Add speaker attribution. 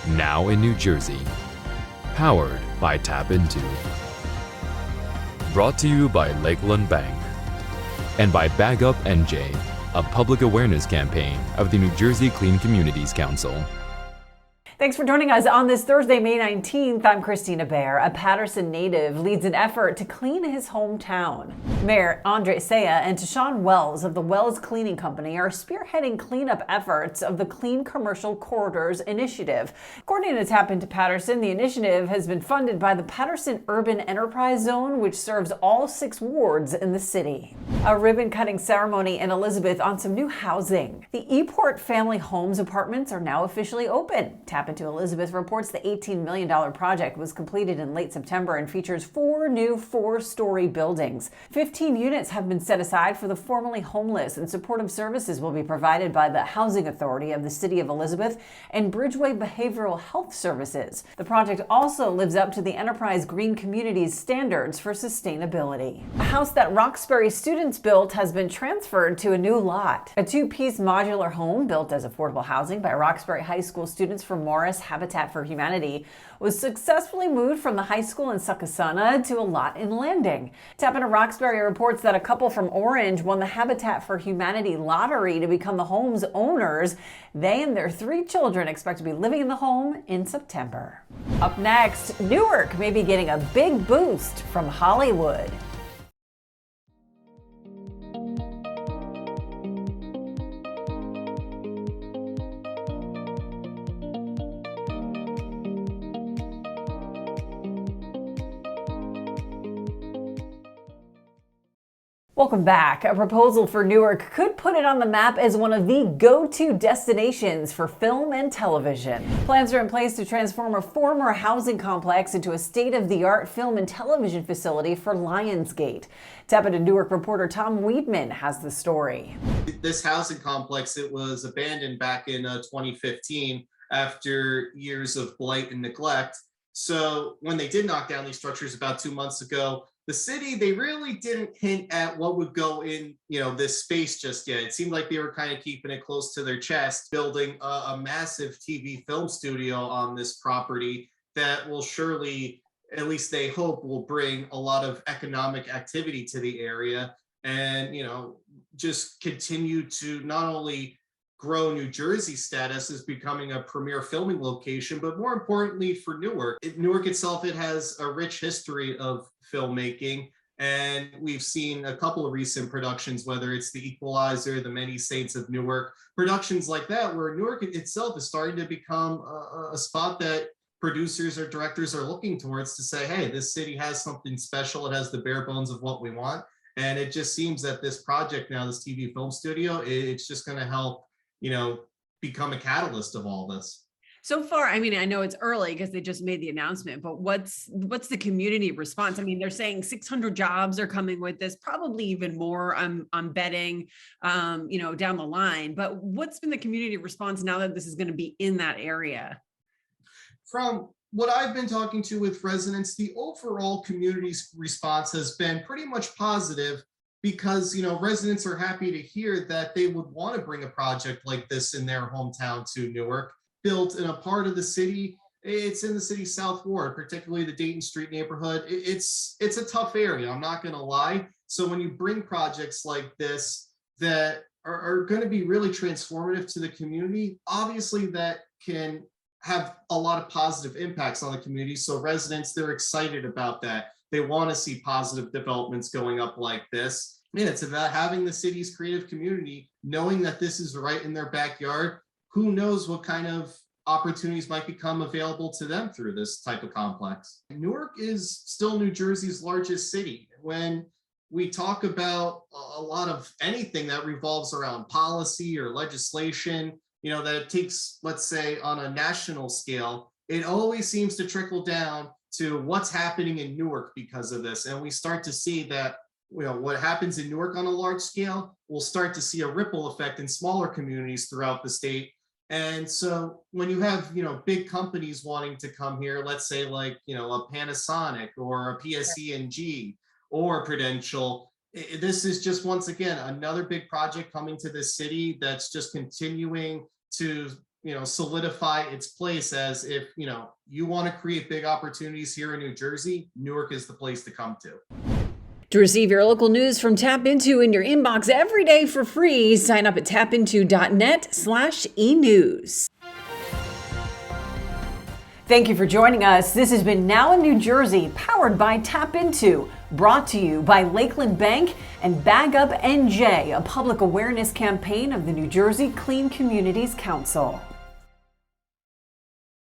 Speaker 1: now in New Jersey. Powered by TAPinto. Brought to you by Lakeland Bank. And by Bag Up NJ, a public awareness campaign of the New Jersey Clean Communities Council.
Speaker 2: Thanks for joining us on this Thursday, May 19th. I'm Kristina Behr. A Paterson native leads an effort to clean his hometown. Mayor Andre Saya and Tashawn Wells of the Wells Cleaning Company are spearheading cleanup efforts of the Clean Commercial Corridors Initiative. According to TAPinto Paterson, the initiative has been funded by the Paterson Urban Enterprise Zone, which serves all 6 wards in the city. A ribbon-cutting ceremony in Elizabeth on some new housing. The Eport Family Homes apartments are now officially open. TAPinto Elizabeth reports the $18 million project was completed in late September and features 4 new 4-story buildings. 15 units have been set aside for the formerly homeless, and supportive services will be provided by the Housing Authority of the City of Elizabeth and Bridgeway Behavioral Health Services. The project also lives up to the Enterprise Green Communities standards for sustainability. A house that Roxbury students built has been transferred to a new lot. A 2-piece modular home built as affordable housing by Roxbury High School students from Morris Habitat for Humanity was successfully moved from the high school in Succasunna to a lot in Landing. TAPinto Roxbury reports that a couple from Orange won the Habitat for Humanity lottery to become the home's owners. They and their 3 children expect to be living in the home in September. Up next, Newark may be getting a big boost from Hollywood. Welcome back. A proposal for Newark could put it on the map as one of the go-to destinations for film and television. Plans are in place to transform a former housing complex into a state-of-the-art film and television facility for Lionsgate. TAPinto Newark reporter Tom Weedman has the story.
Speaker 3: This housing complex, it was abandoned back in 2015 after years of blight and neglect. So when they did knock down these structures about 2 months ago, the city, they really didn't hint at what would go in, this space just yet. It seemed like they were kind of keeping it close to their chest, building a massive TV film studio on this property that will surely, at least they hope, will bring a lot of economic activity to the area and, just continue to not only grow New Jersey's status as becoming a premier filming location, but more importantly for Newark. Newark itself, it has a rich history of filmmaking, and we've seen a couple of recent productions, whether it's The Equalizer, The Many Saints of Newark, productions like that, where Newark itself is starting to become a spot that producers or directors are looking towards to say, hey, this city has something special. It has the bare bones of what we want. And it just seems that this project now, this TV film studio, it's just going to help become a catalyst of all this.
Speaker 4: So far, I know it's early because they just made the announcement, but what's the community response? They're saying 600 jobs are coming with this, probably even more, I'm betting, down the line. But what's been the community response now that this is going to be in that area?
Speaker 3: From what I've been talking to with residents, the overall community's response has been pretty much positive, because residents are happy to hear that they would want to bring a project like this in their hometown to Newark, built in a part of the city. It's in the city's South Ward, particularly the Dayton Street neighborhood. It's a tough area, I'm not going to lie. So when you bring projects like this that are going to be really transformative to the community, obviously that can have a lot of positive impacts on the community. So residents, they're excited about that. They want to see positive developments going up like this. And it's about having the city's creative community knowing that this is right in their backyard. Who knows what kind of opportunities might become available to them through this type of complex. Newark is still New Jersey's largest city. When we talk about a lot of anything that revolves around policy or legislation, that it takes, let's say, on a national scale, it always seems to trickle down to what's happening in Newark because of this. And we start to see that, what happens in Newark on a large scale, we'll start to see a ripple effect in smaller communities throughout the state. And so when you have, big companies wanting to come here, let's say like, a Panasonic or a PSE&G or Prudential, this is just, once again, another big project coming to this city that's just continuing to solidify its place as, if you want to create big opportunities here in New Jersey, Newark is the place to come to.
Speaker 2: To receive your local news from TAPinto in your inbox every day for free, sign up at tapinto.net/enews. Thank you for joining us. This has been Now in New Jersey, powered by TAPinto, brought to you by Lakeland Bank and Bag Up NJ, a public awareness campaign of the New Jersey Clean Communities Council.